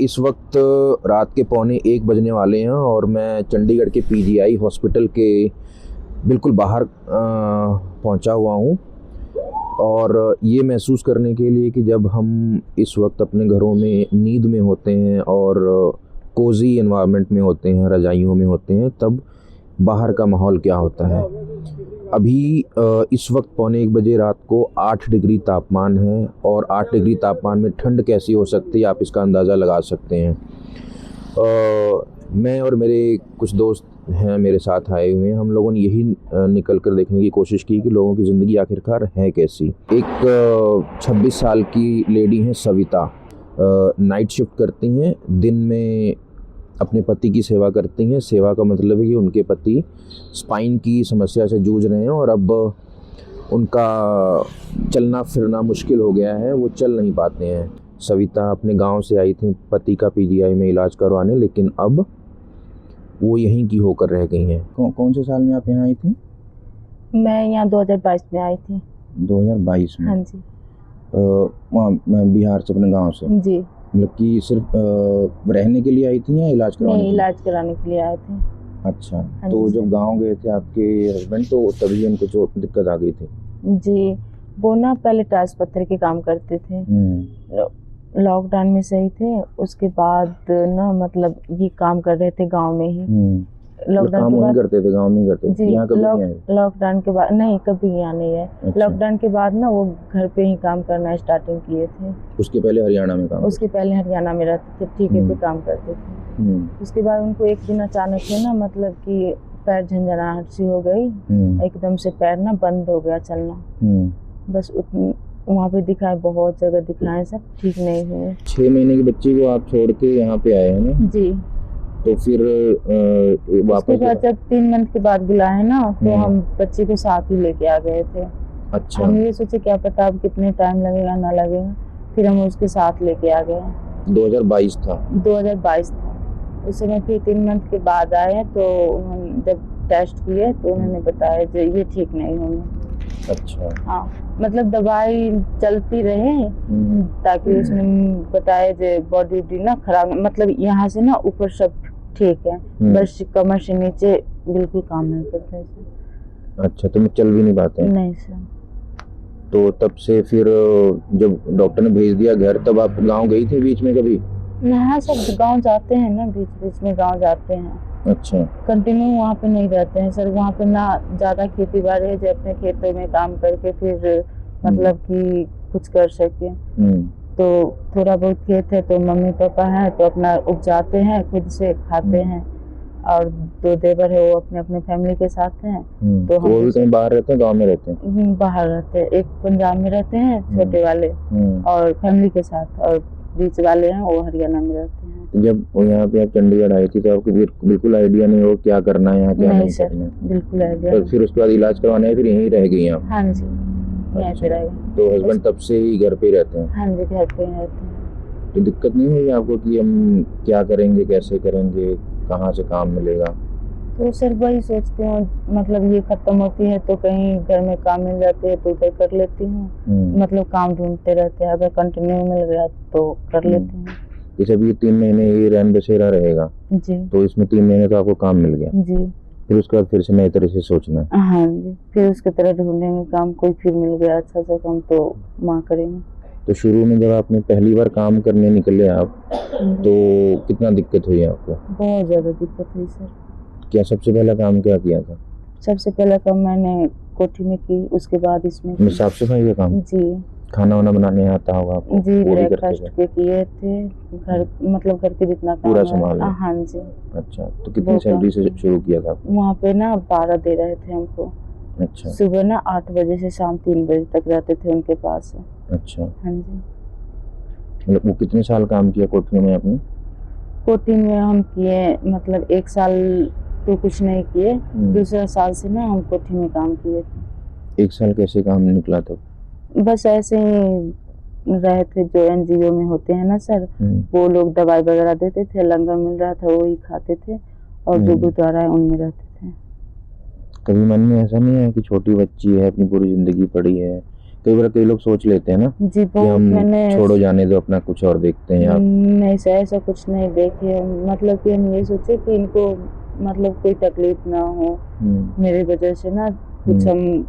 इस वक्त रात के 12:45 बजने वाले हैं और मैं चंडीगढ़ के पीजीआई हॉस्पिटल के बिल्कुल बाहर पहुंचा हुआ हूं और ये महसूस करने के लिए कि जब हम इस वक्त अपने घरों में नींद में होते हैं और कोज़ी एनवायरनमेंट में होते हैं, रज़ाइयों में होते हैं, तब बाहर का माहौल क्या होता है। अभी इस वक्त 12:45 बजे रात को 8 डिग्री तापमान है और 8 डिग्री तापमान में ठंड कैसी हो सकती है आप इसका अंदाज़ा लगा सकते हैं। मैं और मेरे कुछ दोस्त हैं मेरे साथ आए हुए हैं, हम लोगों ने यही निकल कर देखने की कोशिश की कि लोगों की ज़िंदगी आखिरकार है कैसी। एक 26 साल की लेडी हैं सविता, नाइट शिफ्ट करती हैं, दिन में अपने पति की सेवा करती हैं। सेवा का मतलब है कि उनके पति स्पाइन की समस्या से जूझ रहे हैं और अब उनका चलना फिरना मुश्किल हो गया है, वो चल नहीं पाते हैं। सविता अपने गांव से आई थी पति का पीजीआई में इलाज करवाने, लेकिन अब वो यहीं की होकर रह गई हैं। कौन से साल में आप यहाँ आई थी? मैं यहाँ 2022 में आई थी। 2022 में? हाँ जी। वहाँ बिहार से, अपने गांव से? जी। मतलब कि सिर्फ रहने के लिए आई थी या इलाज करवाने? नहीं, इलाज कराने के लिए आए थे। अच्छा, तो जब गांव गए थे आपके हस्बैंड तो तभी उनको चोट दिक्कत आ गई थी? जी, वो ना पहले टाइल्स पत्थर के काम करते थे, लॉकडाउन में सही थे। उसके बाद ना मतलब ये काम कर रहे थे गांव में ही। लॉकडाउन के बाद करते थे, गांव में ही करते थे? यहाँ कभी नहीं आए? लॉकडाउन के बाद नहीं, कभी यहाँ नहीं है। अच्छा। लॉकडाउन के बाद ना वो घर पे ही काम करना स्टार्टिंग किए थे। उसके पहले हरियाणा में काम? उसके पहले हरियाणा में रहते थे, ठेके पे काम करते थे। उसके बाद उनको एक दिन अचानक से ना मतलब कि पैर झंझनाहट सी हो गई, एकदम से पैर ना बंद हो गया चलना। बस वहाँ पे दिखाए, बहुत जगह दिखाए, सब ठीक नहीं हुए। 6 महीने की बच्ची को आप छोड़ के यहाँ पे आए हैं ना? जी। तो फिर वापस जब 3 मंथ के बाद बुलाए ना, तो हम बच्ची को साथ ही लेके आ गए थे। अच्छा। हम ये सोचे क्या पता अब कितने टाइम लगेगा ना लगेगा, फिर हम उसके साथ लेके आ गए। 2022 था? 2022 था। उस समय फिर 3 मंथ के बाद आए तो उन्होंने जब टेस्ट किए तो उन्होंने बताया जो ये ठीक नहीं होंगे। अच्छा। हाँ, मतलब दवाई चलती रहे ताकि उसने बताया जो बॉडी ना खराब, मतलब यहाँ से ना ऊपर सब ठीक है, बस कमर से नीचे बिल्कुल काम नहीं करता है। अच्छा, तो चल भी नहीं पाते हैं? नहीं सर। तो तब से फिर जब डॉक्टर ने भेज दिया घर, तब आप गांव गई थी बीच में कभी? हाँ सर, गांव जाते हैं ना, बीच बीच में गांव जाते हैं। अच्छा। कंटिन्यू वहाँ पे नहीं रहते हैं सर, वहाँ पे ना ज्यादा खेती बाड़ी है जो अपने खेतों में काम करके फिर मतलब कि कुछ कर सके। तो थोड़ा बहुत खेत है तो मम्मी पापा है तो अपना उपजाते हैं, खुद से खाते हैं, और 2 देवर है वो अपने अपने फैमिली के साथ हैं। तो वो भी कहीं बाहर रहते हैं, गांव में रहते हैं? बाहर रहते हैं, एक पंजाब में रहते हैं छोटे वाले और फैमिली के साथ, और बीच वाले हैं वो हरियाणा में रहते हैं। जब यहाँ पे आप चंडीगढ़ आई थी तो आपको बिल्कुल आइडिया नहीं हो क्या करना है यहाँ, क्या नहीं सर, करना? बिल्कुल आइडिया। तो फिर उसके बाद इलाज करवाने फिर यहीं रह गई आप? हाँ जी, यहीं पे रह गए। तो हस्बैंड तब से ही घर पे रहते हैं? हाँ जी, घर पे ही रहते हैं। तो दिक्कत नहीं हुई आपको कि हम क्या करेंगे, कैसे करेंगे, कहाँ से काम मिलेगा? तो सर वही सोचते हैं, मतलब ये खत्म होती है तो कहीं घर में काम मिल जाते हैं तो उधर कर लेती हूँ। मतलब काम ढूंढते रहते हैं, अगर कंटिन्यू मिल गया तो कर लेती हूँ। जैसे अभी 3 महीने ये रैन बसेरा रहेगा जी, तो इसमें 3 महीने तो आपको काम मिल गया जी, फिर उसके बाद फिर से नई तरह से सोचना है? हाँ जी, फिर उसके तरह ढूंढेंगे काम, कोई फिर मिल गया अच्छा सा काम तो वहाँ करेंगे। तो शुरू में जब आपने पहली बार काम करने निकले आप, तो कितना दिक्कत हुई आपको? बहुत ज्यादा दिक्कत हुई सर। क्या सबसे पहला काम क्या किया था? सबसे पहला काम मैंने कोठी में की, उसके बाद इसमें साफ सफाई का काम? जी। खाना वाना बनाने आता होगा आपको? जी, ब्रेकफास्ट के किए थे, घर मतलब घर के जितना काम पूरा संभाल? हाँ जी। अच्छा, तो कितनी सैलरी से शुरू किया था? वहाँ पे ना 12 दे रहे थे हमको। अच्छा। सुबह ना 8 बजे से शाम 3 बजे तक रहते थे उनके पास। अच्छा। हाँ जी। मतलब वो कितने साल काम किया कोठी में आपने? कोठी में हम किए मतलब 1 साल तो कुछ नहीं किए, दूसरा साल से ना हम कोठी में काम किए थे। 1 साल कैसे काम निकला तब? बस ऐसे ही रहे थे, जो एनजीओ में होते हैं ना सर, वो लोग दवाई वगैरह देते थे, लंगर मिल रहा था वही खाते थे, और जो गुरुद्वारा है उनमें रहते थे। कभी मन में ऐसा नहीं है कि छोटी बच्ची है, अपनी पूरी जिंदगी पड़ी है, कई बार कई लोग सोच लेते हैं ना जी कि बहुत हम मैंने छोड़ो, जाने दो, अपना कुछ और देखते हैं आप। नहीं सर ऐसा कुछ नहीं देखे, मतलब कि हम ये सोचे कि इनको मतलब कोई तकलीफ ना हो मेरी वजह से ना कुछ हम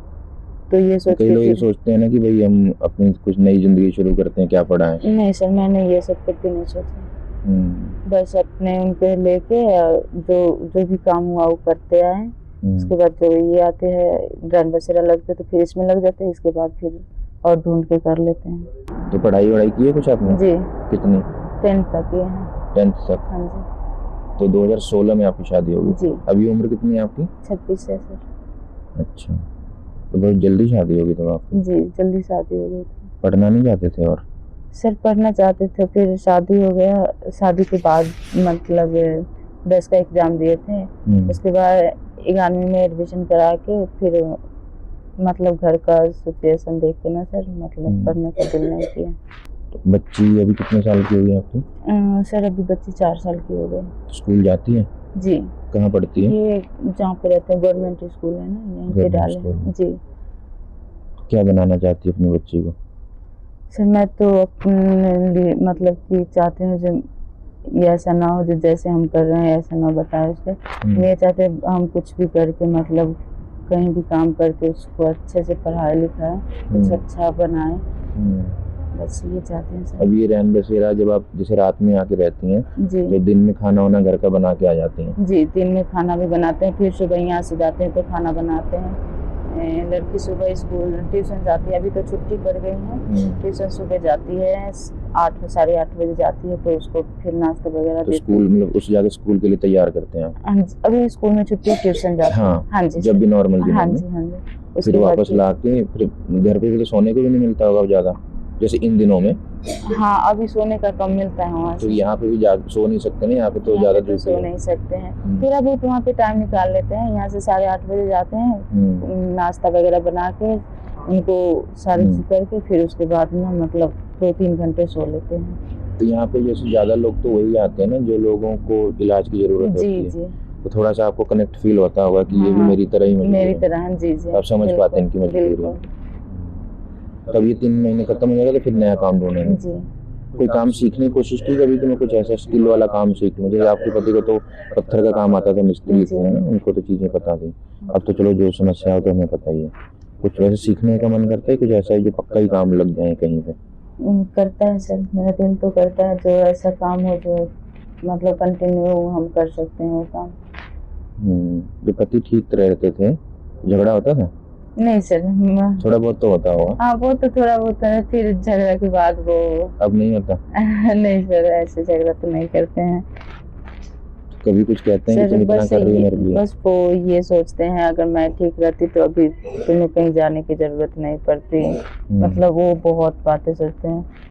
तो ये सोच कई के लोग ये फिर सोचते हैं ना कि भाई हम अपनी कुछ नई जिंदगी शुरू करते हैं, क्या पड़ा है। नहीं सर मैंने ये सब कुछ भी नहीं सोचा, बस अपने उनके लेके जो जो भी काम हुआ वो करते आए। उसके बाद जो ये आते हैं रन बसेरा लगते तो फिर इसमें लग जाते हैं, इसके बाद फिर और ढूंढ के कर लेते हैं। तो पढ़ाई वढ़ाई की है कुछ आपने? जी कितनी? 10th तक ये है। 10th तक। हाँ जी। तो 2016 में आपकी शादी होगी? जी। अभी उम्र कितनी है आपकी? 26 है सर। अच्छा, तो बहुत जल्दी शादी होगी तो आपकी? जी जल्दी शादी हो गई थी। पढ़ना नहीं चाहते थे? और सर पढ़ना चाहते थे, फिर शादी हो गया। शादी के बाद मतलब 10 का एग्जाम दिए थे, उसके बाद 11वीं में एडमिशन करा के फिर मतलब घर का सिचुएशन देख के ना सर मतलब पढ़ने का दिल नहीं किया। तो बच्ची अभी कितने साल की होगी आपकी? सर अभी बच्ची 4 साल की हो गई। स्कूल जाती है? जी। कहाँ पढ़ती है? ये जहाँ पे रहते हैं गवर्नमेंट स्कूल है ना, यहीं पे डाले हैं। जी। क्या बनाना चाहती है अपनी बच्ची को? सर मैं तो अपने लिए मतलब कि चाहती हूँ जो ये ऐसा ना हो जो जैसे हम कर रहे हैं ऐसा ना बताए उससे। मैं चाहते हम कुछ भी करके मतलब कहीं भी काम करके उसको अच्छे से पढ़ाए लिखाए, कुछ अच्छा बनाए, बस ये चाहते हैं सर। अब ये रैन बसेरा जब आप जैसे रात में आके रहती हैं जी तो दिन में खाना वाना घर का बना के आ जाती हैं? जी दिन में खाना भी बनाते हैं, फिर सुबह यहाँ से जाते हैं तो खाना बनाते हैं। लड़की सुबह स्कूल ट्यूशन जाती है, अभी तो छुट्टी पड़ गई है। ट्यूशन सुबह जाती है 8 साढ़े 8 बजे जाती है, तो उसको फिर नाश्ता वगैरह तो देते स्कूल मतलब उस जाके स्कूल के लिए तैयार करते हैं आप? हाँ जी, अभी स्कूल में छुट्टी ट्यूशन जाती है। हाँ जी जब भी नॉर्मल दिनों हाँ में। जी हाँ जी। फिर उसके वापस बाद ला के फिर घर पे भी तो सोने को भी नहीं मिलता होगा ज्यादा, जैसे इन दिनों में। हाँ अभी सोने का कम मिलता है वहाँ तो से। यहाँ पे भी सो नहीं सकते ना, यहाँ पे तो यहाँ ज्यादा पे तो ड्यूटी सो है। नहीं सकते हैं, थोड़ा बहुत वहाँ पे टाइम निकाल लेते हैं। यहाँ से साढ़े 8 बजे जाते हैं, नाश्ता वगैरह बना के उनको सारी चीज करके फिर उसके बाद ना मतलब 2-3 घंटे सो लेते हैं। तो यहाँ पे जैसे ज्यादा लोग तो वही आते हैं ना जो लोगों को इलाज की जरूरत होती है। जी तो थोड़ा सा आपको कनेक्ट फील होता होगा कि ये भी मेरी तरह ही मजबूर मेरी है। तरह है। जी जी आप समझ पाते हैं इनकी मजबूरी। तब ये 3 महीने खत्म हो जाएगा तो फिर नया काम ढूंढेंगे। जी। कोई काम सीखने की कोशिश की कभी कि मैं कुछ ऐसा स्किल वाला काम सीख लूं? जैसे आपके पति को तो पत्थर का काम आता था, मिस्त्री थे ना, उनको तो चीजें पता थी। अब तो चलो जो समस्या हो तो हमें पता ही है। कुछ वैसे सीखने का मन करता है, कुछ ऐसा है जो पक्का ही काम लग जाए कहीं पे? करता है सर, मेरा दिल तो करता है जो ऐसा काम हो जो मतलब कंटिन्यू हम कर सकते हैं वो काम। जो पति ठीक रहते थे, झगड़ा होता था? नहीं सर थोड़ा बहुत तो होता होगा। हाँ वो तो थोड़ा बहुत है, फिर झगड़ा के बाद वो अब नहीं होता? नहीं सर ऐसे झगड़ा तो नहीं करते हैं। कभी कुछ कहते हैं कि तुम इतना कर रही हो मेरे लिए? बस वो ये सोचते हैं अगर मैं ठीक रहती तो अभी तुम्हें कहीं जाने की जरूरत नहीं पड़ती, मतलब वो बहुत बातें सोचते हैं।